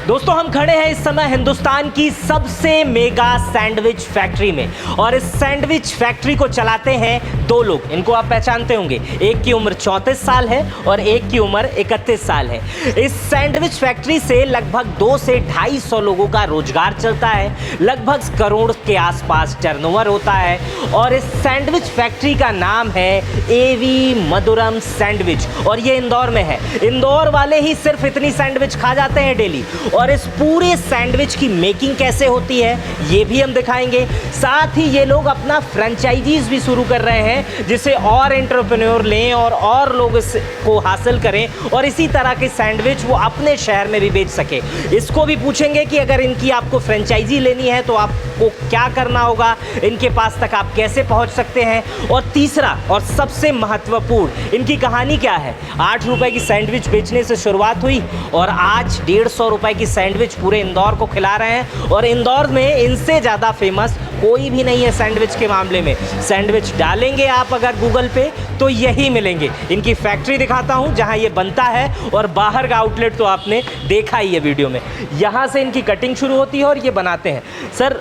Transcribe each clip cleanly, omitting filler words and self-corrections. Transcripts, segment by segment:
दोस्तों हम खड़े हैं इस समय हिंदुस्तान की सबसे मेगा सैंडविच फैक्ट्री में और इस सैंडविच फैक्ट्री को चलाते हैं दो लोग। इनको आप पहचानते होंगे, एक की उम्र 34 साल है और एक की उम्र 31 साल है। इस सैंडविच फैक्ट्री से लगभग 200 से 250 लोगों का रोजगार चलता है, लगभग करोड़ के आसपास टर्नओवर होता है और इस सैंडविच फैक्ट्री का नाम है एवी मधुरम सैंडविच और ये इंदौर में है। इंदौर वाले ही सिर्फ इतनी सैंडविच खा जाते हैं डेली और इस पूरे सैंडविच की मेकिंग कैसे होती है ये भी हम दिखाएंगे। साथ ही ये लोग अपना फ्रेंचाइजीज भी शुरू कर रहे हैं जिसे और एंटरप्रेन्योर लें और लोग इसको हासिल करें और इसी तरह के सैंडविच वो अपने शहर में भी बेच सके। इसको भी पूछेंगे कि अगर इनकी आपको फ्रेंचाइजी लेनी है तो आपको क्या करना होगा, इनके पास तक आप कैसे पहुंच सकते हैं और तीसरा और सबसे महत्वपूर्ण इनकी कहानी क्या है। 8 रुपए की सैंडविच बेचने से शुरुआत हुई और आज 150 रुपए की सैंडविच पूरे इंदौर को खिला रहे हैं और इंदौर में इनसे ज़्यादा फेमस कोई भी नहीं है सैंडविच के मामले में। सैंडविच डालेंगे आप अगर गूगल पे तो यही मिलेंगे। इनकी फैक्ट्री दिखाता हूँ जहाँ ये बनता है और बाहर का आउटलेट तो आपने देखा ही है वीडियो में। यहाँ से इनकी कटिंग शुरू होती है और ये बनाते हैं। सर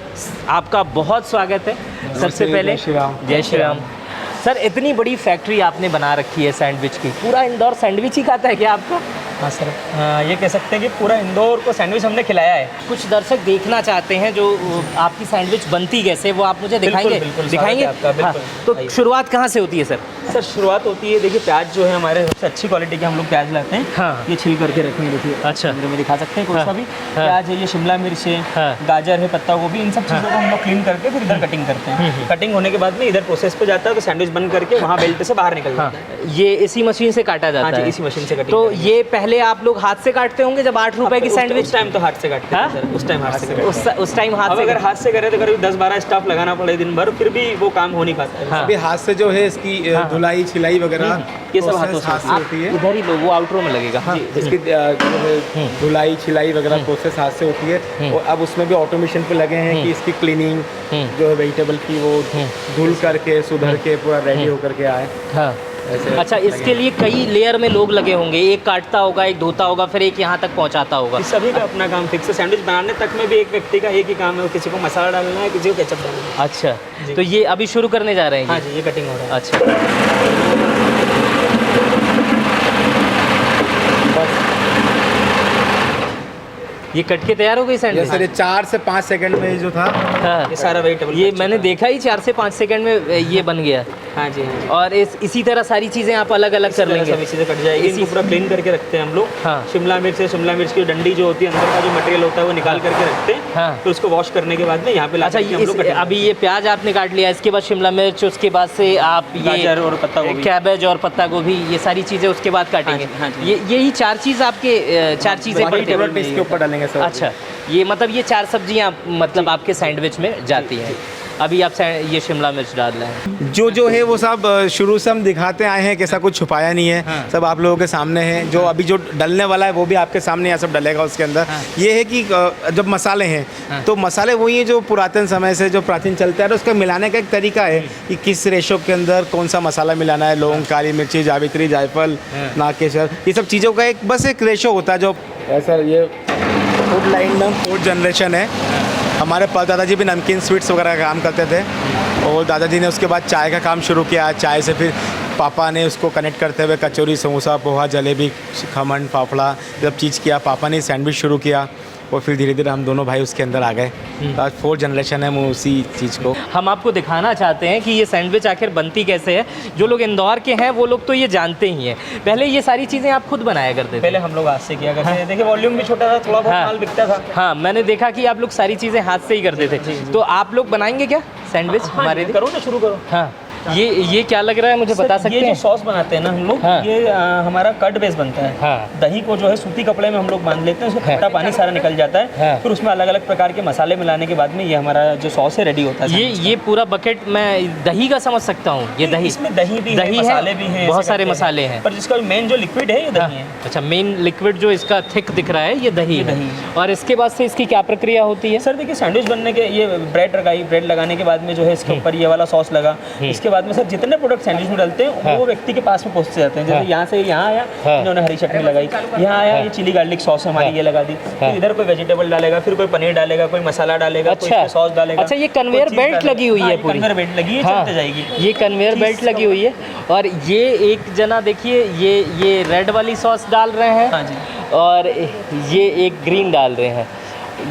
आपका बहुत स्वागत है। सबसे पहले जय श्री राम। सर इतनी बड़ी फैक्ट्री आपने बना रखी है सैंडविच की, पूरा इंदौर सैंडविच ही खाता है क्या आपका? हाँ सर, ये कह सकते हैं कि पूरा इंदौर को सैंडविच हमने खिलाया है। कुछ दर्शक देखना चाहते हैं जो आपकी सैंडविच बनती कैसे, वो आप मुझे दिखाएंगे? बिल्कुल, दिखाएंगे आपका, बिल्कुल। हाँ, तो शुरुआत कहाँ से होती है सर? सर शुरुआत होती है, देखिए प्याज जो है हमारे सबसे अच्छी क्वालिटी के हम लोग प्याज लाते हैं। हाँ। ये छिल करके रखेंगे, देखिए अच्छा। अंदर में दिखा सकते हैं कोई सा भी प्याज है, ये शिमला मिर्च है, हाँ। गाजर है, पत्ता गोभी, इन सब चीज़ों को हम लोग क्लीन करके फिर इधर कटिंग करते हैं। कटिंग होने के बाद में इधर प्रोसेस पे जाता है तो सैंडविच बन करके वहाँ बेल्ट से बाहर निकल जाता है। ये इसी मशीन से काटा जाता है? इसी मशीन से कटिंग। तो ये पहले आप लोग हाथ से काटते होंगे जब 8 रुपए की सैंडविच? उस टाइम तो हाथ से काटते हैं सर, उस टाइम हाथ से काटते हैं। उस टाइम हाथ से? अगर हाथ से करें तो करीब 10-12 स्टाफ लगाना पड़े दिन भर, फिर भी वो काम हो नहीं पाता है। अभी हाथ से जो है इसकी धुलाई छिलाई वगैरह ये सब हाथों हाथ से होती है। इधर ही लो, वो आउटरो में लगेगा। हाँ। इसकी धुलाई छिलाई वगैरह प्रोसेस हाथ से होती है और अब उसमें भी ऑटोमेशन पे लगे हैं कि इसकी क्लीनिंग जो है वेजिटेबल की वो धुल करके सुधर के पूरा रेडी होकर के आए। हाँ। अच्छा, इसके लिए कई लेयर में लोग लगे होंगे, एक काटता होगा, एक धोता होगा, फिर एक यहाँ तक पहुँचाता होगा। इस सभी का अपना काम फिक्स है। सैंडविच बनाने तक में भी एक व्यक्ति का एक ही काम है, किसी को मसाला डालना है, किसी को केचप डालना है। अच्छा, तो ये अभी शुरू करने जा रहे हैं? हाँ जी, ये कटिंग हो रहा है। अच्छा, ये कट के तैयार हो गई सैंडविच? सर ये 4 से 5 सेकंड में जो था हाँ। ये सारा वेजिटेबल ये मैंने देखा ही 4 से 5 सेकंड में ये बन गया। हाँ जी, हाँ जी। और इसी तरह सारी चीज़ें आप अलग अलग कर लेंगे? सभी चीज़ें कट जाएगी। इसको पूरा क्लीन करके रखते हैं हम लोग। हाँ। शिमला मिर्च है, शिमला मिर्च की डंडी जो होती है, अंदर का जो मटेरियल होता है वो निकाल करके रखते हैं। हाँ। फिर उसको वॉश करने के बाद में यहाँ पे अच्छा, अभी ये प्याज आपने काट लिया, इसके बाद शिमला मिर्च, उसके बाद से आप ये गाजर और पत्ता गोभी, कैबेज और पत्ता गोभी, ये सारी चीज़ें उसके बाद काटेंगे। हाँ जी। यही 4 चीज़ आपके 4 चीज़ें पड़ती हैं इसके ऊपर डालेंगे सर। अच्छा, ये मतलब ये 4 सब्जियाँ मतलब आपके सैंडविच में जाती हैं। अभी आप ये शिमला मिर्च डाल रहे हैं? जो है वो सब शुरू से हम दिखाते आए हैं, कैसा कुछ छुपाया नहीं है। हाँ। सब आप लोगों के सामने है। जो अभी जो डलने वाला है वो भी आपके सामने यहाँ सब डलेगा उसके अंदर। हाँ। ये है कि जब मसाले हैं हाँ। तो मसाले वही है जो पुरातन समय से जो प्राचीन चलता है, उसका मिलाने का एक तरीका है कि किस रेशो के अंदर कौन सा मसाला मिलाना है। लौंग, काली मिर्ची, जावित्री, जायफल, नागकेसर, ये सब चीज़ों का एक बस एक रेशो होता है। जो सर ये फूड लाइन में 4th जनरेशन है। हमारे दादाजी भी नमकीन स्वीट्स वगैरह का काम करते थे और दादाजी ने उसके बाद चाय का काम शुरू किया। चाय से फिर पापा ने उसको कनेक्ट करते हुए कचौरी, समोसा, पोहा, जलेबी, खमन, फाफड़ा सब चीज़ किया। पापा ने सैंडविच शुरू किया और फिर धीरे धीरे हम दोनों भाई उसके अंदर आ गए। आज 4th जनरेशन है वो उसी चीज़ को। हम आपको दिखाना चाहते हैं कि ये सैंडविच आखिर बनती कैसे है। जो लोग इंदौर के हैं वो लोग तो ये जानते ही हैं। पहले ये सारी चीज़ें आप खुद बनाया करते थे? पहले हम लोग हाथ से किया करते थे। देखिए वॉल्यूम भी छोटा था, थोड़ा बहुत माल बिकता था। हाँ, मैंने देखा कि आप लोग सारी चीज़ें हाथ से ही करते थे। तो आप लोग बनाएंगे क्या सैंडविच हमारे लिए? करो ना, शुरू करो। हाँ, ये क्या लग रहा है मुझे बता सकते हैं? ये जो सॉस बनाते हैं ना हम लोग, हाँ। ये हमारा कर्ड बेस बनता है। हाँ। दही को जो है सूती कपड़े में हम लोग बांध लेते हैं, उसका खट्टा पानी सारा निकल जाता है। हाँ। फिर उसमें अलग अलग प्रकार के मसाले मिलाने के बाद में ये हमारा जो सॉस है रेडी होता है। ये पूरा बकेट मैं दही का समझ सकता हूँ? ये दही, इसमें दही भी है, मसाले भी हैं, बहुत सारे मसाले हैं, पर जिसका मेन जो लिक्विड है ये दही है। अच्छा, मेन लिक्विड जो इसका थिक दिख रहा है ये दही है। और इसके बाद से इसकी क्या प्रक्रिया होती है? सर देखिए, सैंडविच बनने के ये ब्रेड लगाने के बाद में जो है इसके ऊपर ये वाला सॉस लगा। इसके बाद में सर जितने प्रोडक्ट सैंडविच में डालते हैं वो व्यक्ति के पास में पहुंचते जाते हैं। जैसे यहाँ से यहाँ आया, इन्होंने हरी चटनी लगाई, यहाँ आया ये चिली गार्लिक सॉस हमारी ये लगा दी, फिर इधर कोई वेजिटेबल डालेगा, फिर कोई पनीर डालेगा, कोई मसाला डालेगा, कोई सॉस डालेगा। अच्छा, ये कन्वेयर बेल्ट लगी हुई है पूरी? कन्वेयर बेल्ट लगी है, चलते जाएगी। ये कन्वेयर बेल्ट लगी हुई है। और ये एक जना देखिए, ये रेड वाली सॉस डाल रहे हैं। हाँ जी। और ये एक ग्रीन डाल रहे हैं।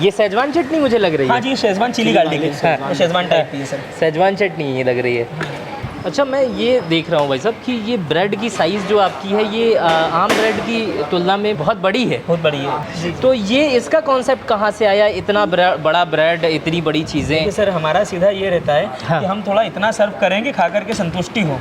ये शेजवान चटनी मुझे लग रही है। हाँ जी, शेजवान चिली गार्लिक है, शेजवान टाइप की है सर। शेजवान चटनी ये लग रही है। अच्छा, मैं ये देख रहा हूँ भाई साहब कि ये ब्रेड की साइज़ जो आपकी है ये आम ब्रेड की तुलना में बहुत बड़ी है। बहुत बड़ी है। तो ये इसका कॉन्सेप्ट कहाँ से आया, इतना बड़ा ब्रेड, इतनी बड़ी चीज़ें? सर हमारा सीधा ये रहता है कि हम थोड़ा इतना सर्व करेंगे खा करके संतुष्टि हो।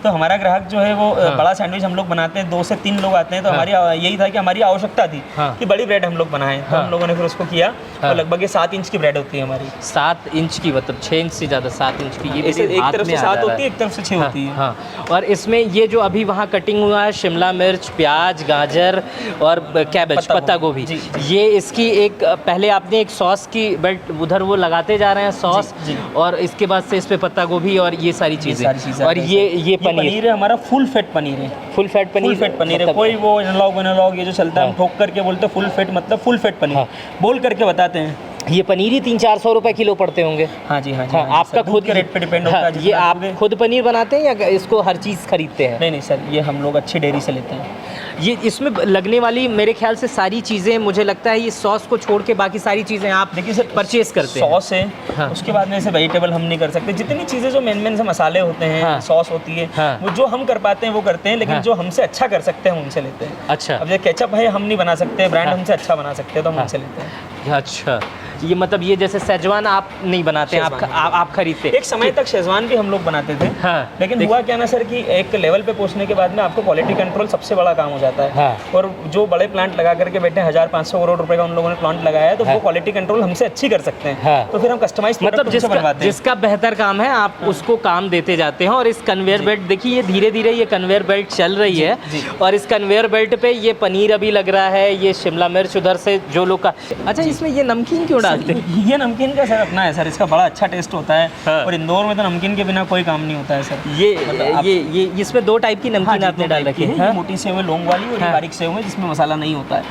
तो हमारा ग्राहक जो है वो बड़ा सैंडविच हम लोग बनाते हैं, 2 से 3 लोग आते हैं, तो हमारी यही था कि हमारी आवश्यकता थी कि बड़ी ब्रेड हम लोग बनाएं। तो हम लोगों ने फिर उसको किया। तो लगभग 7 इंच की ब्रेड होती है हमारी। 7 इंच की, मतलब 6 इंच से ज़्यादा, 7 इंच की। ये एक तरफ से 7 होती है, एक तरफ से 6 होती है। हाँ, और इसमें ये जो अभी वहाँ कटिंग हुआ है, शिमला मिर्च, प्याज, गाजर और कैबेज, पत्ता गोभी, ये इसकी एक पहले आपने एक सॉस की बेल्ट उधर वो लगाते जा रहे हैं सॉस, और इसके बाद से इस पे पत्ता गोभी और ये सारी चीज़ें। और ये पनीर है हमारा, फुल फैट पनीर है। फुल फैट पनीर है। कोई वो एनालॉग ये जो चलता है हम ठोक करके बोलते हैं फुल फैट, मतलब फुल फैट पनीर बोल करके बताते हैं। ये पनीर ही 300-400 रुपए किलो पड़ते होंगे? हाँ जी, हाँ जी। आपका खुद के रेट पे डिपेंड होता है। ये आप खुद पनीर बनाते हैं या इसको हर चीज़ खरीदते हैं? नहीं सर, ये हम लोग अच्छी डेयरी से लेते हैं। ये इसमें लगने वाली मेरे ख्याल से सारी चीज़ें, मुझे लगता है ये सॉस को छोड़ के बाकी सारी चीज़ें आप देखिए सर परचेज करते हैं। सॉस है, उसके बाद में ऐसे वेजिटेबल हम नहीं कर सकते। जितनी चीज़ें जो मेन से मसाले होते हैं, सॉस होती है, वो जो हम कर पाते हैं वो करते हैं, लेकिन जो हमसे अच्छा कर सकते हैं उनसे लेते हैं। अच्छा। अब जैसे केचप है हम नहीं बना सकते, ब्रांड हमसे अच्छा बना सकते हैं तो हम उनसे लेते हैं। अच्छा, ये मतलब ये जैसे शेजवान आप नहीं बनाते हैं, आप खरीदते हैं? एक समय तक शेजवान भी हम लोग बनाते थे। लेकिन हुआ क्या ना सर कि एक लेवल पे पहुंचने के बाद में आपको क्वालिटी कंट्रोल सबसे बड़ा काम हो जाता है। और जो बड़े प्लांट लगा करके बैठे 1500 करोड़ रुपए का उन लोगों ने प्लांट लगाया है, तो वो क्वालिटी कंट्रोल हमसे अच्छी कर सकते हैं। तो फिर हम कस्टमाइज मतलब जिसका बेहतर काम है आप उसको काम देते जाते हैं। और इस कन्वेयर बेल्ट देखिए, ये धीरे धीरे ये कन्वेयर बेल्ट चल रही है, और इस कन्वेयर बेल्ट पे ये पनीर अभी लग रहा है, ये शिमला मिर्च उधर से जो लोग का। अच्छा, इसमें ये नमकीन क्यों डालते हैं? ये नमकीन का सर अपना है सर, इसका बड़ा अच्छा टेस्ट होता है। और इंदौर में तो नमकीन के बिना कोई काम नहीं होता है सर। ये इसमें 2 टाइप की नमकीन आपने डाल रखी है, ये मोटी सेव है लौंग वाली, और ये बारीक सेव है जिसमें मसाला नहीं होता है।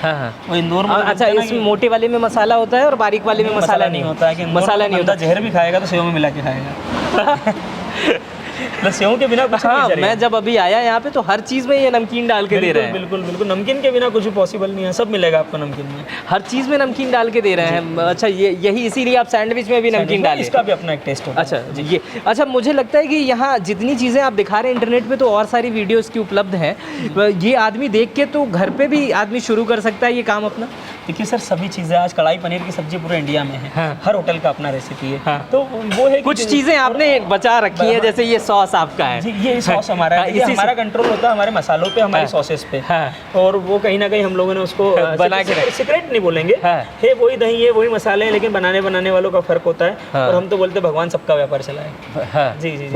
और इंदौर में अच्छा, इसमें मोटे वाले में मसाला होता है और बारीक वाले में मसाला नहीं होता है। मसाला नहीं होता, जहर भी खाएगा तो सेव में मिला के खाएगा। सेव के बिना कुछ नहीं चलेगा। मैं जब अभी आया यहाँ पे तो हर चीज़ में ये नमकीन डाल के दे रहे हैं। बिल्कुल बिल्कुल, नमकीन के बिना कुछ पॉसिबल नहीं है, सब मिलेगा आपको नमकीन में। हर चीज़ में नमकीन डाल के दे रहे हैं। अच्छा, यही इसीलिए आप सैंडविच में भी नमकीन डालें? इसका भी अपना एक टेस्ट होता है। अच्छा, मुझे लगता है कि यहाँ जितनी चीज़ें आप दिखा रहे हैं इंटरनेट पे, तो और सारी वीडियोस की उपलब्ध हैं। ये आदमी देख के तो घर पे भी आदमी शुरू कर सकता है ये काम अपना। देखिए सर, सभी चीज़ें आज कढ़ाई पनीर की सब्जी पूरे इंडिया में है। हर होटल का अपना रेसिपी है। तो वो है कुछ चीज़ें आपने बचा रखी है, जैसे ये सॉस आपका है। ये सॉस हमारा है, हमारा कंट्रोल होता है हमारे मसालों पे, हमारे सॉसेस पे। और वो कहीं ना कहीं हम लोगों ने उसको बना के, सीक्रेट नहीं बोलेंगे, है वही दही है, वही मसाले हैं, लेकिन बनाने वालों का फर्क होता है। और हम तो बोलते भगवान सबका व्यापार चलाए। जी जी,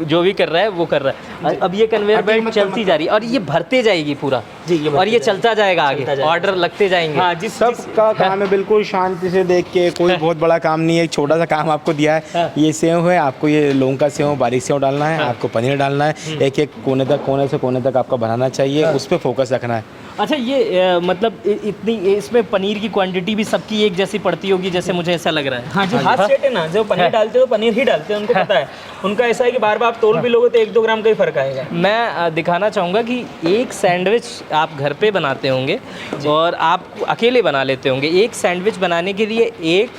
जो भी कर रहा है वो कर रहा है। अब ये कन्वेयर बेल्ट चलती जा रही है और ये भरते जाएगी पूरा जी, और ये चलता जाएगा आगे, ऑर्डर लगते जाएंगे। हाँ, सबका काम है, बिल्कुल शांति से देख के, कोई बहुत बड़ा काम नहीं है, एक छोटा सा काम आपको दिया है। ये सेव है, आपको ये लौंग का सेव, बारीक सेव डालना है, आपको पनीर डालना है, एक कोने से कोने तक आपका बनाना चाहिए, उस पर फोकस रखना है। अच्छा, ये मतलब इतनी इसमें पनीर की क्वांटिटी भी सबकी एक जैसी पड़ती होगी, जैसे मुझे ऐसा लग रहा है। हाँ जी, हाथ सेट है ना, जो पनीर डालते हो पनीर ही डालते हैं, उनको पता है। उनका ऐसा है कि बार बार आप तोल भी लोगे तो 1-2 ग्राम का ही फर्क आएगा। मैं दिखाना चाहूँगा कि एक सैंडविच आप घर पे बनाते होंगे और आप अकेले बना लेते होंगे। एक सैंडविच बनाने के लिए 1,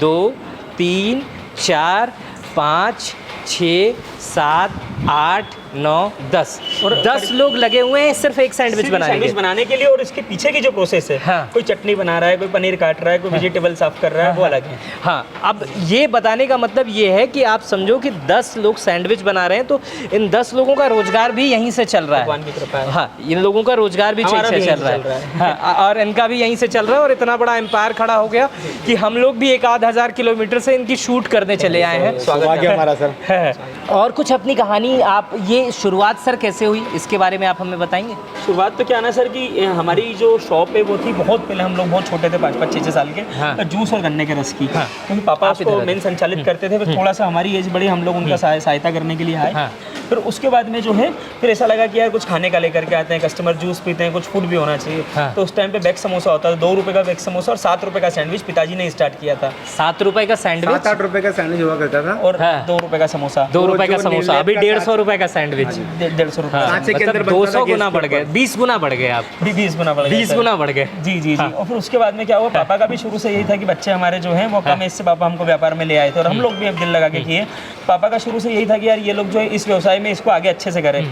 2, 3, 4, 5, 6, 7, 8, 9, 10 और 10 लोग लगे हुए हैं सिर्फ एक सैंडविच बनाने के लिए। और इसके पीछे की जो प्रोसेस है, कोई चटनी बना रहा है, कोई पनीर काट रहा है, कोई वेजिटेबल साफ कर रहा है, वो अलग है। हाँ, अब ये बताने का मतलब ये है कि आप समझो कि 10 लोग सैंडविच बना रहे हैं, तो इन 10 लोगों का रोजगार भी यहीं से चल रहा है। भगवान की कृपा है। हाँ, इन लोगों का रोजगार भी चल रहा है। हाँ, और इनका भी यहीं से चल रहा है। और इतना बड़ा एम्पायर खड़ा हो गया कि हम लोग भी 1-1000 किलोमीटर से इनकी शूट करने चले आए हैं। स्वागत है हमारा सर। और कुछ अपनी कहानी आप, ये ये शुरुआत सर कैसे हुई, इसके बारे में आप हमें बताएंगे? शुरुआत तो क्या ना सर कि हमारी जो शॉप है वो थी बहुत पहले, हम लोग बहुत छोटे थे, 5-5, 6-6 साल के, हाँ। जूस और गन्ने के रस की, हाँ। क्योंकि पापा उसको मेन संचालित करते थे। फिर थोड़ा सा हमारी एज बढ़ी, हम लोग उनका सहायता करने के लिए आए। हाँ। फिर उसके बाद में जो है फिर ऐसा लगा कि यार कुछ खाने का लेकर के आते हैं, कस्टमर जूस पीते हैं, कुछ फूड भी होना चाहिए। हाँ। तो उस टाइम पे बैग समोसा होता था, 2 रुपये का बैग समोसा और 7 रुपये का सैंडविच पिताजी ने स्टार्ट किया था। 7 रुपए का सैंडविच, 7-8 रुपए का सैंडविच हुआ करता था और 2 रुपये का समोसा, 2 रुपए का जो समोसा, नीले अभी का 150 रुपए का सैंडविच। 150 रुपये, हाँ, 5 के अंदर मतलब बनता 200 था गुना गैस बढ़ के गए, 20 गुना बढ़ गए आप, 20 गुना बढ़ गया 20 सर। गुना बढ़ गए। जी जी जी। और फिर उसके बाद में क्या हुआ, पापा का भी शुरू से यही था कि बच्चे हमारे जो हैं वो कम एज से पापा हमको व्यापार में ले आए थे, और हम लोग भी अब दिल लगा के किए। पापा का शुरू से यही था कि यार ये लोग जो है इस व्यवसाय में इसको आगे अच्छे से करें।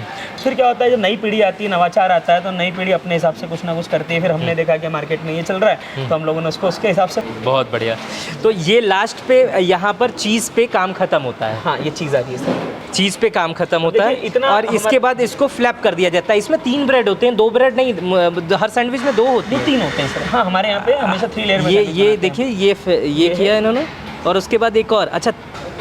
फिर क्या होता है, जब नई पीढ़ी आती है, नवाचार आता है, तो नई पीढ़ी अपने हिसाब से कुछ ना कुछ करती है। फिर हमने देखा कि मार्केट में ये चल रहा है, तो हम लोगों ने उसको उसके हिसाब से। बहुत बढ़िया। तो ये लास्ट पे यहाँ पर चीज़ पे काम खत्म होता है। हाँ, ये चीज़ आ रही है सर, चीज़ पे काम खत्म होता है, देखिए, इतना और इसके बाद इसको फ्लैप कर दिया जाता है। इसमें 3 ब्रेड होते हैं, 2 ब्रेड नहीं, हर सैंडविच में 2 होते हैं। 3 होते हैं सर। हाँ, हमारे यहाँ पे हमेशा 3 लेयर में ये देखिए, ये किया है इन्होंने, और उसके बाद एक और, अच्छा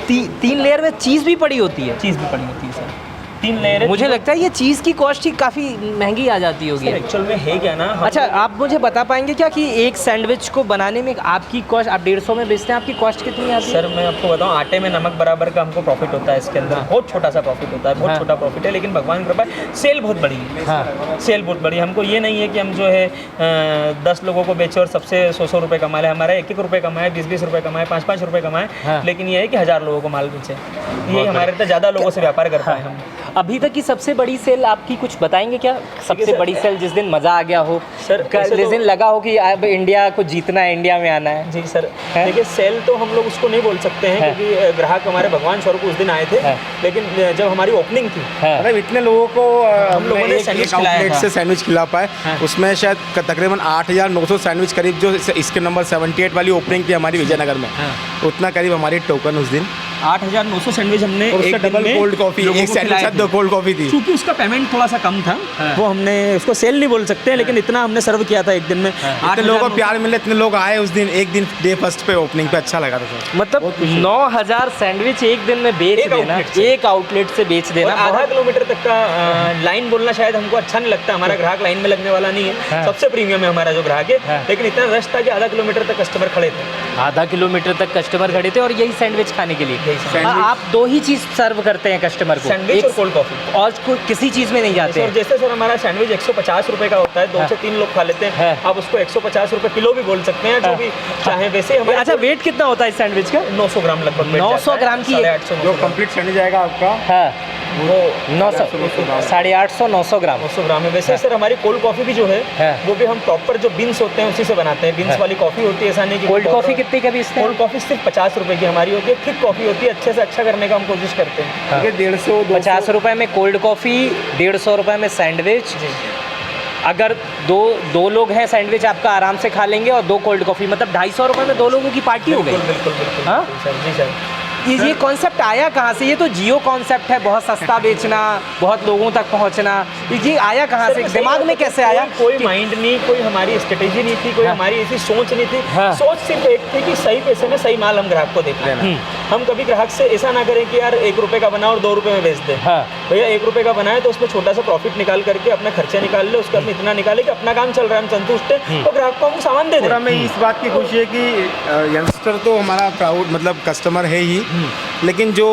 3 लेयर में चीज़ भी पड़ी होती है। चीज़ भी पड़ी होती है सर, 3 लेयर है। मुझे लगता है ये चीज़ की कॉस्ट ही काफ़ी महंगी आ जाती होगी। एक्चुअल में है क्या ना, अच्छा, आप मुझे बता पाएंगे क्या कि एक सैंडविच को बनाने में आपकी कॉस्ट, आप 150 में बेचते हैं, आपकी कॉस्ट कितनी आती है? सर मैं आपको बताऊं, आटे में नमक बराबर का हमको प्रॉफिट होता है इसके अंदर। बहुत छोटा सा प्रॉफिट होता है, बहुत हाँ। छोटा प्रॉफिट है, लेकिन भगवान की कृपा है, सेल बहुत बड़ी है। हाँ। सेल बहुत बड़ी। हमको ये नहीं है कि हम जो है 10 लोगों को बेचे और सबसे 100 रुपये कमा ले। हमारा 1-1 रुपये कमाए, 20-20 रुपये कमाए, 5-5 रुपये कमाए, हाँ। लेकिन ये है कि 1000 लोगों को माल बेचे। ये हमारे इतना ज़्यादा लोगों से व्यापार कर पाए हम। अभी तक की सबसे बड़ी सेल आपकी कुछ बताएंगे क्या? सबसे सर, बड़ी सेल जिस दिन मज़ा आ गया हो सर, ऐसे जिस तो- दिन लगा हो कि अब इंडिया को जीतना है, इंडिया में आना है। जी सर, है? देखिए सेल तो हम लोग उसको नहीं बोल सकते हैं, है? क्योंकि ग्राहक हमारे भगवान स्वरूप उस दिन आए थे। है? लेकिन जब हमारी ओपनिंग थी, है। मतलब इतने लोगों को हम लोगों ने सैंडविच खिलाया आउटलेट था। से सैंडविच खिला पाए। हाँ। उसमें शायद तकरीबन 8900 सैंडविच करीब, जो इसके नंबर 78 वाली ओपनिंग थी हमारी विजयनगर में, हाँ। उतना करीब हमारी टोकन उस दिन। 8900 सैंडविच हमने और उसका एक दिन डबल में कोल्ड कॉफी, लोगों एक को सैंडविच खिलाए साथ 2 कोल्ड कॉफी थी। क्योंकि उसका पेमेंट थोड़ा सा कम था, वो हमने उसको सेल नहीं बोल सकते हैं, लेकिन इतना हमने सर्व किया था एक दिन में। इतने लोगों को प्यार मिले, इतने लोग आए उस दिन, एक दिन डे फर्स्ट पे ओपनिंग पे, अच्छा लगा था सर। मतलब 9000 सैंडविच एक दिन में बेच एक देना, आउटलेट से। एक आउटलेट से बेच और देना। आधा बहुत- किलोमीटर तक का लाइन बोलना शायद हमको अच्छा नहीं लगता, हमारा ग्राहक लाइन में लगने वाला नहीं है। हाँ। सबसे प्रीमियम है हमारा जो ग्राहक है, हाँ। लेकिन इतना रश था कि आधा किलोमीटर तक कस्टमर खड़े थे। आधा किलोमीटर तक कस्टमर खड़े थे और यही सैंडविच खाने के लिए। यही सैंडविच। आप 2 ही चीज़ सर्व करते हैं कस्टमर को, सैंडविच और कोल्ड कॉफी। और किसी चीज़ में नहीं जाते और हैं। जैसे सर हमारा सैंडविच 150 रुपए का होता है, 2 हाँ। से 3 लोग खा लेते हैं। हाँ। आप उसको 150 रुपए किलो भी बोल सकते हैं, जो हाँ। भी चाहे। वैसे हमारे अच्छा, वेट कितना होता है इस सैंडविच का? 900 ग्राम लगभग weight 900 जाता है। ग्राम की एक- 850 जो कंप्लीट सैंडविच आएगा आपका हाँ, वो 900 850 900 ग्राम। 900 ग्राम है। वैसे सर हमारी कोल्ड कॉफी भी जो है, हाँ। वो भी हम प्रॉपर जो बीन्स होते हैं उसी से बनाते हैं। बीन्स हाँ। वाली कॉफी होती है, ऐसा नहीं कि कोल्ड कॉफ़ी कितनी का बेचते हैं? कोल्ड कॉफी सिर्फ 50 रुपए की हमारी होती है। थिक कॉफी होती है, अच्छे से अच्छा करने का हम कोशिश करते हैं। हाँ। 150 50 रुपए में कोल्ड कॉफ़ी, 150 रुपए में सैंडविच। जी अगर दो लोग हैं, सैंडविच आपका आराम से खा लेंगे, और 2 कोल्ड कॉफ़ी, मतलब 250 रुपए में 2 लोगों की पार्टी हो गई। बिल्कुल बिल्कुल बिल्कुल हाँ? बिल्कुल सर। जी सर, ये कॉन्सेप्ट आया कहाँ से? ये तो जियो कॉन्सेप्ट है, बहुत सस्ता बेचना, बहुत लोगों तक पहुंचना। ये आया कहाँ से? सर, दिमाग में कैसे आया? कोई माइंड नहीं, कोई हमारी स्ट्रेटेजी नहीं थी, कोई हाँ। हमारी ऐसी सोच नहीं थी। हाँ। सोच सिर्फ एक थी कि सही पैसे में सही माल हम ग्राहक को देख लेना। हम कभी ग्राहक से ऐसा ना करें कि यार 1 रुपए का बनाओ और 2 रुपए में बेच दे। हाँ। भैया 1 रुपए का बनाए तो उसमें छोटा सा प्रॉफिट निकाल करके अपना खर्चा निकाल ले, उसका इतना निकाले कि अपना काम चल रहा है, हम संतुष्ट हैं, तो ग्राहक को हम सामान दे पूरा दें। में इस बात की खुशी है कि यंगस्टर तो हमारा प्राउड मतलब कस्टमर है ही, लेकिन जो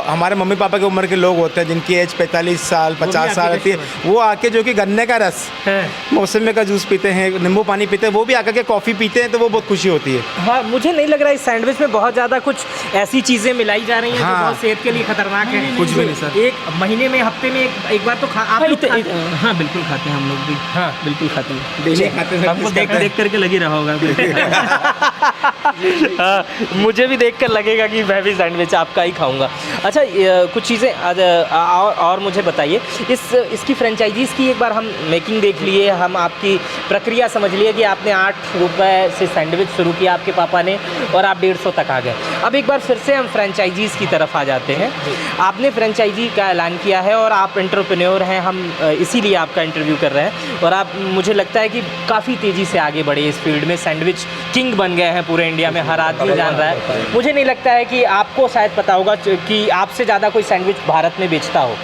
हमारे मम्मी पापा की उम्र के लोग होते हैं, जिनकी एज 45 साल 50 साल रहती है, वो आके जो कि गन्ने का रस, मौसमी का जूस पीते हैं, नींबू पानी पीते हैं, वो भी आकर के कॉफ़ी पीते हैं, तो वो बहुत खुशी होती है। हाँ, मुझे नहीं लग रहा है इस सैंडविच में बहुत ज़्यादा कुछ ऐसी चीज़ें मिलाई जा रही हैं हाँ। जो बहुत सेहत के लिए खतरनाक है। कुछ भी नहीं सर। एक महीने में, हफ्ते में एक बार तो आप लोग खाते हैं? हाँ बिल्कुल खाते हैं हम लोग भी। हाँ। बिल्कुल खाते हैं। डेली खाते हैं, आपको देख देख करके लगी रहा होगा। हाँ, मुझे भी देखकर लगेगा कि मैं भी सैंडविच आपका ही खाऊंगा। अच्छा, कुछ चीज़ें और मुझे बताइए, इसकी फ्रेंचाइजीज़ की एक बार हम मेकिंग देख लिए, हम आपकी प्रक्रिया समझ लिए कि आपने 8 रुपए से सैंडविच शुरू किया आपके पापा ने, और आप 150 तक आ गए। अब एक बार फिर से हम फ्रेंचाइजीज़ की तरफ आ जाते हैं। आपने फ्रेंचाइजी का ऐलान किया है और आप एंटरप्रेन्योर हैं, हम इसीलिए आपका इंटरव्यू कर रहे हैं, और आप, मुझे लगता है कि काफ़ी तेज़ी से आगे बढ़े इस फील्ड में, सैंडविच किंग बन गए हैं पूरे इंडिया में, हर आदमी जान रहा है। मुझे नहीं लगता है कि आपको शायद पता होगा कि आपसे ज़्यादा कोई सैंडविच भारत में बेचता हो।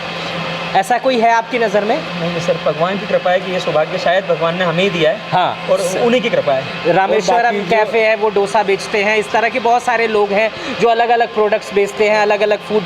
ऐसा कोई है आपकी नज़र में? नहीं सर, भगवान की कृपा है कि ये सौभाग्य शायद भगवान ने हमें ही दिया है। हाँ, और उन्हीं की कृपा है। रामेश्वरम कैफ़े है, वो डोसा बेचते हैं। इस तरह के बहुत सारे लोग हैं जो अलग अलग प्रोडक्ट्स बेचते हैं, अलग अलग फूड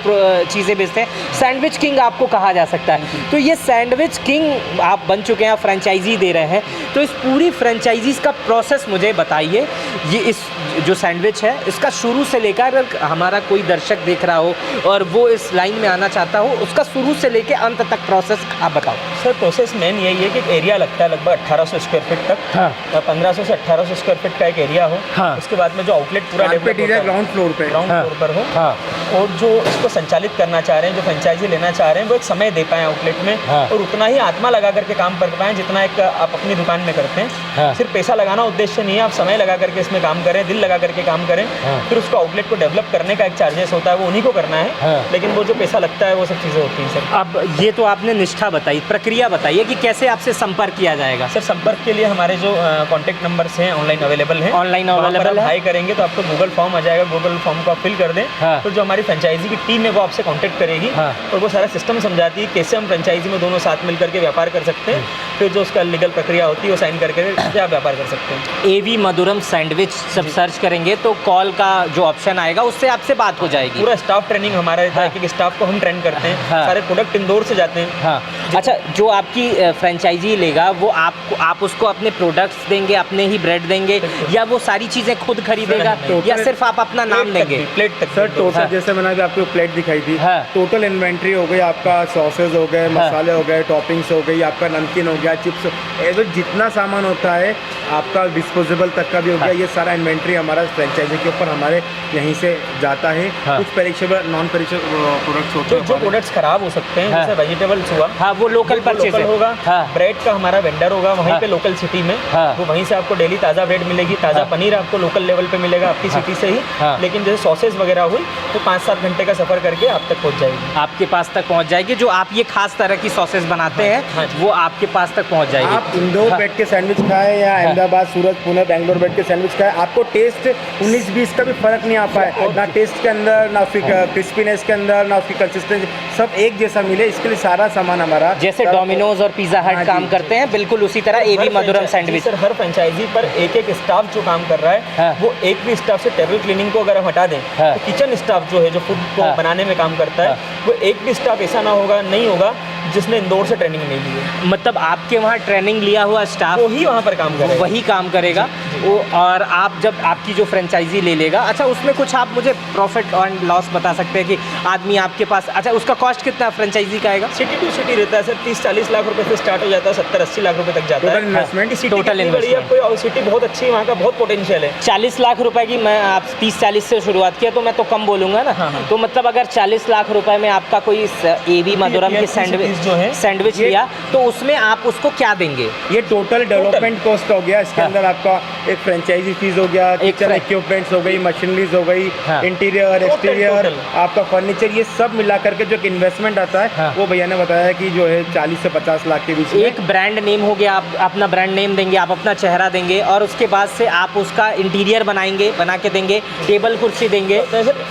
चीज़ें बेचते हैं। सैंडविच किंग आपको कहा जा सकता है। तो ये सैंडविच किंग आप बन चुके हैं, फ्रेंचाइजी दे रहे हैं, तो इस पूरी फ्रेंचाइजीज़ का प्रोसेस मुझे बताइए। ये इस जो सैंडविच है इसका शुरू से लेकर, अगर हमारा कोई दर्शक देख रहा हो और वो इस लाइन में आना चाहता हो, उसका शुरू से लेकर अंत तक प्रोसेस आप बताओ। सर प्रोसेस मेन यही है कि एक एरिया लगता है लगभग 1800 स्क्वायर फीट तक। हाँ। 1500 से 1800 स्क्वायर फीट का एक एरिया हो। हाँ। उसके बाद में जो आउटलेट पूरा ग्राउंड फ्लोर पे पर हो। हाँ। और जो इसको संचालित करना चाह रहे हैं, जो फ्रेंचाइजी लेना चाह रहे हैं, वो एक समय दे पाएँ आउटलेट में। हाँ। और उतना ही आत्मा लगा करके काम कर पाएँ जितना एक आप अपनी दुकान में करते हैं। हाँ। सिर्फ पैसा लगाना उद्देश्य नहीं है, आप समय लगा करके इसमें काम करें, दिल लगा करके काम करें। हाँ। फिर उसको आउटलेट को डेवलप करने का एक चार्जेस होता है, वो उन्हीं को करना है। हाँ। लेकिन वो जो पैसा लगता है वो सब चीज़ें होती हैं सर। अब ये तो आपने निष्ठा बताई, प्रक्रिया बताइए कि कैसे आपसे संपर्क किया जाएगा। सर संपर्क के लिए हमारे जो कॉन्टैक्ट नंबर्स हैं ऑनलाइन अवेलेबल हैं। ऑनलाइन अवेलेबल है। हाई करेंगे तो आपको गूगल फॉर्म आ जाएगा, गूगल फॉर्म को आप फिल कर दें। हाँ। तो जो हमारी फ्रेंचाइजी की टीम है वो आपसे कांटेक्ट करेगी। हाँ। और वो सारा सिस्टम समझाती है कैसे हम फ्रेंचाइजी में दोनों साथ मिलकर के व्यापार कर सकते हैं। फिर जो उसका लीगल प्रक्रिया होती है वो साइन करके आप व्यापार कर सकते हैं। एवी मधुरम सैंडविच सब सर्च करेंगे तो कॉल का जो ऑप्शन आएगा उससे आपसे बात हो जाएगी। पूरा स्टाफ ट्रेनिंग हमारा रहता है कि स्टाफ को हम ट्रेन करते हैं। हाँ। सारे प्रोडक्ट इंदौर से जाते हैं। हाँ। अच्छा, जो आपकी फ्रेंचाइजी लेगा वो आप उसको अपने प्रोडक्ट्स देंगे, अपने ही ब्रेड देंगे, या वो सारी चीज़ें खुद खरीदेगा, या सिर्फ आप अपना नाम देंगे? प्लेट तक सर टोटल, हाँ। जैसे मैंने अभी आपको प्लेट दिखाई थी, हाँ। टोटल इन्वेंट्री हो गई आपका, सॉसेज हो गए, मसाले हो गए, टॉपिंग्स हो गई, आपका नमकीन हो गया, चिप्स, ऐसे जितना सामान होता है आपका डिस्पोजेबल तक का भी हो गया, ये सारा इन्वेंट्री हमारा फ्रेंचाइजी के ऊपर हमारे यहीं से जाता है। कुछ पेरिशेबल, नॉन पेरिशेबल प्रोडक्ट्स होते हैं, जो प्रोडक्ट्स खराब हो सकते हैं, जैसे वेजिटेबल्स हुआ, हाँ, वो लोकल परचेज होगा। हाँ। ब्रेड का हमारा वेंडर होगा वहीं पे लोकल सिटी में। हाँ। वो वहीं से आपको डेली ताज़ा ब्रेड मिलेगी, ताज़ा पनीर आपको लोकल लेवल पे मिलेगा आपकी सिटी से ही। हाँ। लेकिन जैसे सॉसेज वगैरह हुई तो 5-7 घंटे का सफ़र करके आप तक पहुँच जाएगी, आपके पास तक पहुंच जाएगी। जो आप ये खास तरह की सॉसेस बनाते हैं वो आपके पास तक पहुंच जाएगी। आप इंदौर बैठ के सैंडविच खाएं या अहमदाबाद, सूरत, पुणे, बेंगलोर बैठ के सैंडविच खाएं, आपको टेस्ट 19-20 का भी फर्क नहीं आ पाए, ना टेस्ट के अंदर, ना उसकी क्रिस्पीनेस के अंदर, ना उसकी कंसिस्टेंसी, सब एक जैसा मिले। इसके लिए सारा सामान हमारा, जैसे डोमिनोज और पिज़्ज़ा हट काम करते हैं, बिल्कुल उसी तरह एवी मधुरम सैंडविच। सर हर फ्रेंचाइजी पर एक स्टाफ जो काम कर रहा है, वो एक भी स्टाफ से टेबल क्लीनिंग को अगर हम हटा दें तो किचन स्टाफ जो है, जो फूड को बनाने में काम करता है, वो एक भी स्टाफ ऐसा नहीं होगा जिसने इंदौर से ट्रेनिंग नहीं ली है। मतलब आपके वहाँ ट्रेनिंग लिया हुआ स्टाफ वही वहाँ पर काम करेगा, वही काम करेगा। वो और आप जब आपकी जो फ्रेंचाइजी ले लेगा, अच्छा उसमें कुछ आप मुझे प्रॉफिट और लॉस बता सकते हैं कि आदमी आपके पास, अच्छा उसका कॉस्ट कितना फ्रेंचाइजी का आएगा? सिटी टू सिटी रहता है सर, 30-40 लाख रुपए से स्टार्ट हो जाता है, 70-80 लाख रुपए तक जाता है इन्वेस्टमेंट। Total investment. कोई सिटी बहुत अच्छी है, वहाँ का बहुत पोटेंशियल है। 40 लाख रुपए की, मैं आप 30-40 से शुरुआत किया तो मैं तो कम बोलूँगा ना। हाँ। तो मतलब अगर 40 लाख रुपए में आपका कोई एवी मधुरम की सैंडविच लिया तो उसमें आप उसको क्या देंगे? ये टोटल डेवलपमेंट कॉस्ट हो गया, इसके अंदर आपका एक फ्रेंचाइजी फीस हो गया, किचन इक्विपमेंट्स हो गई, मशीनरीज हो गई, इंटीरियर एक्सटीरियर, आपका फर्नीचर, ये सब मिला करके जो इन्वेस्टमेंट आता है, वो भैया ने बताया कि जो है 40 से 50 लाख के बीच में। एक ब्रांड नेम हो गया, आप अपना ब्रांड नेम देंगे, आप अपना चेहरा देंगे, और उसके बाद से आप उसका इंटीरियर बना के देंगे, टेबल कुर्सी देंगे,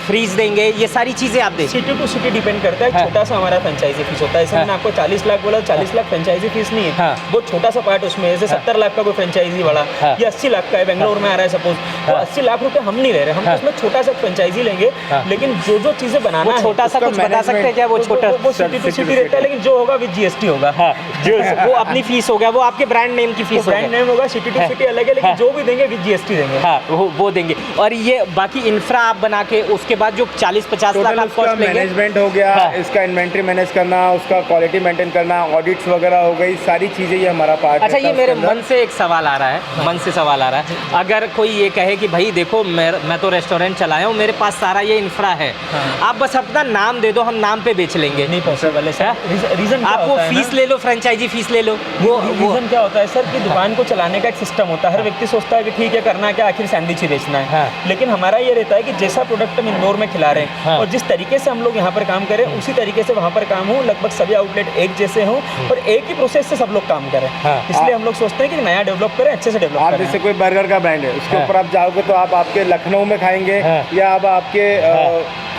फ्रीज देंगे, ये सारी चीज़ें आप देंगे। सिटी टू सिटी डिपेंड करता है। छोटा सा हमारा फ्रेंचाइजी फीस होता है, जैसे मैंने आपको 40 लाख बोला, 40 लाख फ्रेंचाइजी फीस नहीं है, वो छोटा सा पार्ट उसमें, जैसे 70 लाख का कोई फ्रेंचाइजी वाला या 80 लाख का है, बेंगलोर में आ रहा है सपोज, तो 80 लाख रुपए हम नहीं ले रहे, हम उसमें छोटा सा फ्रेंचाइजी लेंगे। लेकिन जो चीज़ें बनाना है, छोटा सा कुछ बता सकते हैं क्या? वो छोटा वो सिटी टू सिटी रहता है, लेकिन जो होगा विद जीएसटी होगा। वो अपनी फीस हो गया, वो आपके ब्रांड नेम की फीस, ब्रांड नेम होगा, सिटी टू सिटी अलग है, लेकिन जो भी देंगे विद जीएसटी देंगे। हाँ, वो देंगे। और ये बाकी इंफ्रा आप बना के उसके बाद जो 40-50 लाख आप कॉस्ट लेंगे, मैनेजमेंट हो गया, इसका इन्वेंट्री मैनेज करना, उसका क्वालिटी मेंटेन करना, ऑडिट्स वगैरह हो गई, सारी चीज़ें ये हमारा पार्ट है। अच्छा, ये मेरे मन से एक सवाल आ रहा है, मन से सवाल आ रहा है, अगर कोई ये कहे कि भाई देखो मैं तो रेस्टोरेंट चलाया हूँ, मेरे पास सारा ये इंफ्रा है, आप बस अपना नाम दे दो, हम नाम पे बेच लेंगे। नहीं पॉसिबल है सर। रीजन आप वो फीस ले लो, फ्रेंचाइजी फीस ले लो। वो रीजन क्या होता है सर कि दुकान को चलाने का एक सिस्टम होता है। हर व्यक्ति सोचता है कि ठीक है, करना क्या, आखिर सैंडविच ही बेचना है। लेकिन हमारा ये रहता है कि जैसा प्रोडक्ट हम इंदौर में खिला रहे हैं और जिस तरीके से हम लोग यहाँ पर काम करें, उसी तरीके से वहाँ पर काम हो, लगभग सभी आउटलेट एक जैसे हों और एक ही प्रोसेस से सब लोग काम करें। इसलिए हम लोग सोचते हैं कि नया डेवलप करें, अच्छे से डेवलप करें। जैसे कोई बर्गर का ब्रांड है, उसके ऊपर आप जाओगे तो आप आपके लखनऊ में खाएंगे या अब आपके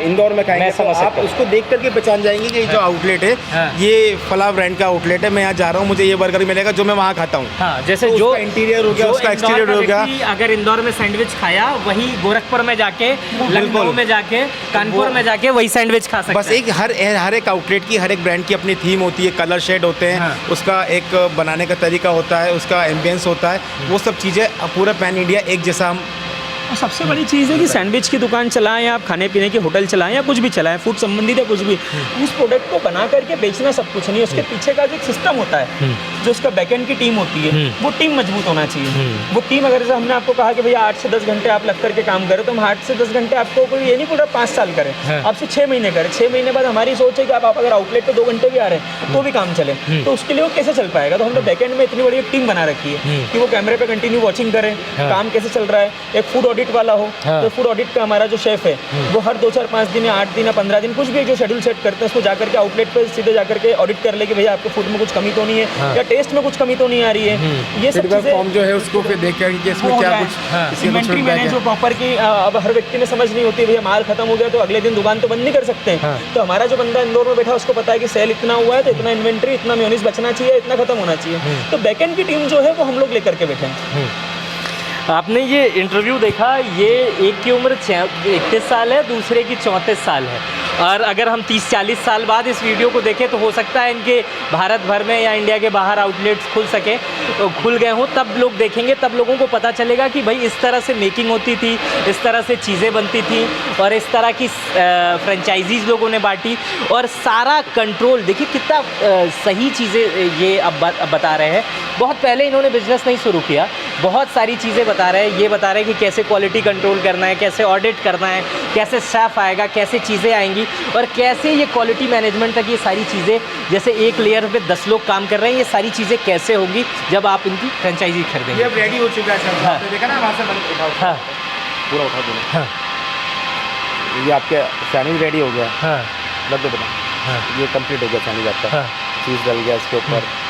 इंदौर में खाएंगे तो आप उसको देख करके पहचान जाएंगे कि जो आउटलेट है ये फला ब्रांड का आउटलेट है, मैं यहाँ जा रहा हूँ, मुझे ये बर्गर मिलेगा जो मैं वहाँ खाता हूँ। हाँ, जैसे तो जो इंटीरियर हो गया, उसका एक्सटीरियर हो गया। अगर इंदौर में सैंडविच खाया, वही गोरखपुर में जाके, लखनऊ में जाके, कानपुर में जाके वही सैंडविच खा सकता है। बस एक हर एक आउटलेट की, हर एक ब्रांड की अपनी थीम होती है, कलर शेड होते हैं, उसका एक बनाने का तरीका होता है, उसका एम्बियंस होता है, वो सब चीज़ें पूरा पैन इंडिया एक जैसा हम। और सबसे बड़ी चीज़ है कि सैंडविच की दुकान चलाएं, आप खाने पीने की होटल चलाएं या कुछ भी चलाएं, फूड संबंधित है कुछ भी, उस प्रोडक्ट को बना करके बेचना सब कुछ नहीं, उसके पीछे का जो एक सिस्टम होता है, जो उसका बैकएंड की टीम होती है, वो टीम मजबूत होना चाहिए। वो टीम, अगर जैसे हमने आपको कहा कि भैया 8 से 10 घंटे आप लग करके काम करें, तो हम 8 से 10 घंटे आपको कोई ये नहीं पूरा 5 साल करें, आपसे 6 महीने करें। 6 महीने बाद हमारी सोच है कि आप अगर आउटलेट पे 2 घंटे भी आ रहे हैं तो भी काम चले, तो उसके लिए वो कैसे चल पाएगा। तो हमने बैकएंड में इतनी बड़ी एक टीम बना रखी है कि वो कैमरे पे कंटिन्यू वॉचिंग करे, काम कैसे चल रहा है। एक फूड ऑडिट वाला हो, तो फूड ऑडिट का हमारा जो शेफ है वो हर 2, 4, 5 दिन या 8 दिन या 15 दिन कुछ भी जो शेड्यूल सेट करते हैं, उसको जाकर के आउटलेट पे सीधे जाकर के ऑडिट कर ले कि भैया आपके फूड में कुछ कमी तो नहीं है या टेस्ट में कुछ कमी तो नहीं आ रही है। ये सब चीजें फॉर्म जो है उसको फिर देख कर कि इसमें क्या कुछ इन्वेंट्री मैनेज जो प्रॉपर की अब हर व्यक्ति में समझ नहीं होती, भैया माल खत्म हो गया तो अगले दिन दुकान तो बंद नहीं कर सकते हैं। तो हमारा जो बंदा इंदौर में बैठा उसको पता है कि सेल इतना हुआ है तो इतना इन्वेंट्री, इतना मेयोनीज बचना चाहिए, इतना खत्म होना चाहिए। तो बैकएंड की टीम जो है वो हम लोग लेकर के बैठे हैं। आपने ये इंटरव्यू देखा, ये एक की उम्र 31 साल है, दूसरे की 34 साल है, और अगर हम 30-40 साल बाद इस वीडियो को देखें तो हो सकता है इनके भारत भर में या इंडिया के बाहर आउटलेट्स खुल गए हों, तब लोग देखेंगे, तब लोगों को पता चलेगा कि भाई इस तरह से मेकिंग होती थी, इस तरह से चीज़ें बनती थी, और इस तरह की फ्रेंचाइजीज़ लोगों ने बांटी, और सारा कंट्रोल देखिए कितना सही चीज़ें ये अब बता रहे हैं। बहुत पहले इन्होंने बिजनेस नहीं शुरू किया, बहुत सारी चीज़ें बता रहे हैं, ये बता रहे हैं कि कैसे क्वालिटी कंट्रोल करना है, कैसे ऑडिट करना है, कैसे स्टाफ आएगा, कैसे चीज़ें आएंगी, और कैसे ये क्वालिटी मैनेजमेंट तक ये सारी चीज़ें, जैसे एक लेयर पे 10 लोग काम कर रहे हैं, ये सारी चीज़ें कैसे होंगी जब आप इनकी फ्रेंचाइजी खरीदेंगे। ये अब रेडी हो चुका है सर। हाँ। तो देखा ना वहाँ से उठाओ, हाँ, पूरा उठा दो। हाँ, ये आपके सैंडविच रेडी हो गया। हाँ, लग दो बेटा। हाँ, ये कंप्लीट हो गया सैंडविच आपका। हाँ। चीज़ डल गया इसके ऊपर।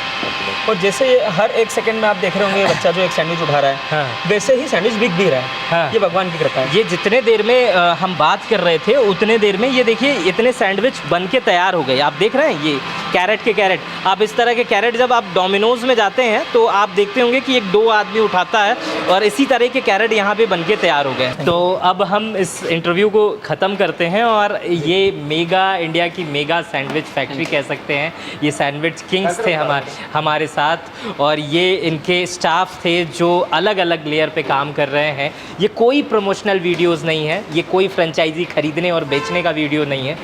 और जैसे हर 1 सेकंड में आप देख रहे होंगे ये बच्चा जो एक सैंडविच उठा रहा है, हाँ। वैसे ही सैंडविच बिक भी रहा है। हाँ। ये भगवान की कृपा है। ये जितने देर में हम बात कर रहे थे उतने देर में ये देखिए इतने सैंडविच बन के तैयार हो गए। आप देख रहे हैं ये कैरेट के कैरेट, आप इस तरह के कैरेट जब आप डोमिनोज में जाते हैं तो आप देखते होंगे कि 1-2 आदमी उठाता है, और इसी तरह के कैरेट यहाँ पे बन के तैयार हो गए। तो अब हम इस इंटरव्यू को ख़त्म करते हैं, और ये मेगा इंडिया की मेगा सैंडविच फैक्ट्री कह सकते हैं, ये सैंडविच किंग्स थे हमारे साथ, और ये इनके स्टाफ थे जो अलग अलग लेयर पे काम कर रहे हैं। ये कोई प्रमोशनल वीडियोस नहीं है, ये कोई फ्रेंचाइजी खरीदने और बेचने का वीडियो नहीं है।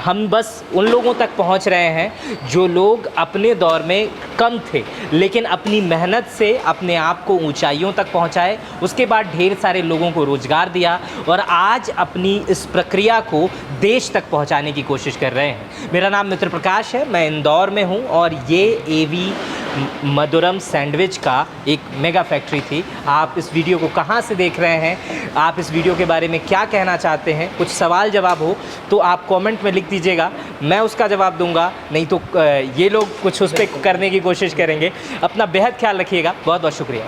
हम बस उन लोगों तक पहुंच रहे हैं जो लोग अपने दौर में कम थे, लेकिन अपनी मेहनत से अपने आप को ऊंचाइयों तक पहुंचाए, उसके बाद ढेर सारे लोगों को रोजगार दिया, और आज अपनी इस प्रक्रिया को देश तक पहुंचाने की कोशिश कर रहे हैं। मेरा नाम मित्र प्रकाश है, मैं इंदौर में हूं, और ये एवी मधुरम सैंडविच का एक मेगा फैक्ट्री थी। आप इस वीडियो को कहाँ से देख रहे हैं, आप इस वीडियो के बारे में क्या कहना चाहते हैं, कुछ सवाल जवाब हो तो आप कमेंट में लिख दीजिएगा, मैं उसका जवाब दूंगा, नहीं तो ये लोग कुछ उस पर करने की कोशिश करेंगे। अपना बेहद ख्याल रखिएगा, बहुत बहुत शुक्रिया।